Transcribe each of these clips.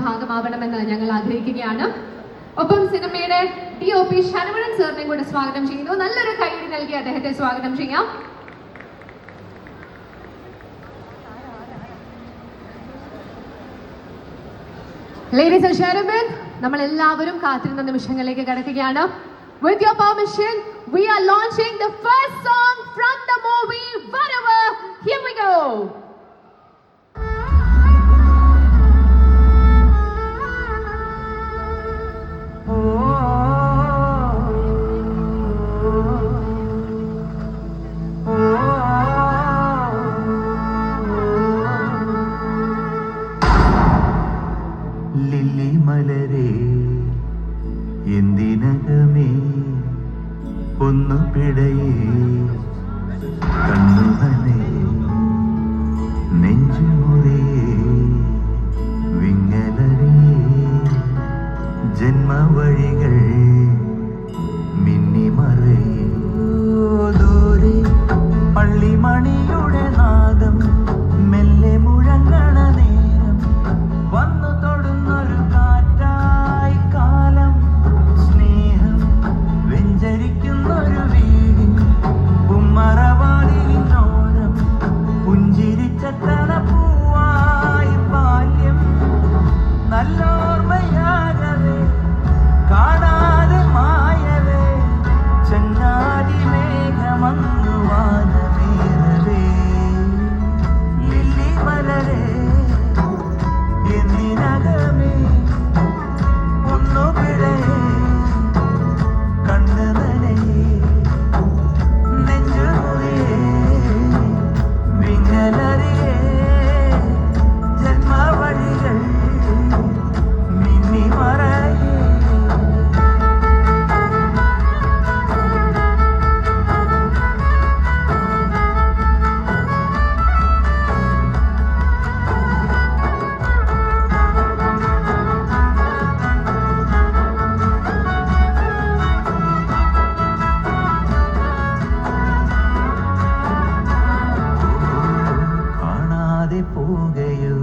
ഭാഗമാവണമെന്ന് ഞങ്ങൾ ആഗ്രഹിക്കുകയാണ്. ഒപ്പം സിനിമയുടെ DOP ശരവണൻ സാറിനെയും കൂടെ സ്വാഗതം ചെയ്യുന്നു. നല്ലൊരു കൈയ്യടി നൽകി അദ്ദേഹത്തെ സ്വാഗതം ചെയ്യാം. Ladies and gentlemen, നമ്മൾ എല്ലാവരും കാത്തിരുന്ന നിമിഷങ്ങളിലേക്ക് കടക്കുകയാണ്. With your permission, we are launching the first song from the movie Whatever. Here we go. Lily മലരേ എന്തിനകമേ ഒന്നു പിടയേ കണ്ണുനേ നെഞ്ചുമുറിയേ വിങ്ങലറിയേ ജന്മവഴികൾ മിന്നിമറയേ ദൂരെ പള്ളിമണിയുടെ നാദം മെല്ലെ മുഴങ്ങണ നേരം വന്നു തൊടുന്നൊരു കാറ്റായി കാലം സ്നേഹം വെഞ്ചരിക്കുന്നൊരു വീടിൻ ഉമ്മറവാടിനോരം പുഞ്ചിരിച്ചത്തണ പൂവായി ബാല്യം നല്ലോർമ്മയാകവേ കാണാതെ മായവേ ചങ്ങാതി മേഘമന്നു വാനമേറവേ ലില്ലി മലരേ എന്തിനകമേ ഒന്നു പിഴയേ കണ്ണു നനയേ നെഞ്ചുമുറിയേ വിങ്ങലറിയേ ജന്മവഴികൾ മിന്നിമറയേ കാണാതെ പോകയോ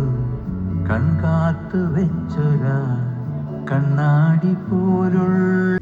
കൺകാത്തു വെച്ചൊരാ കണ്ണാടി പോലുള്ള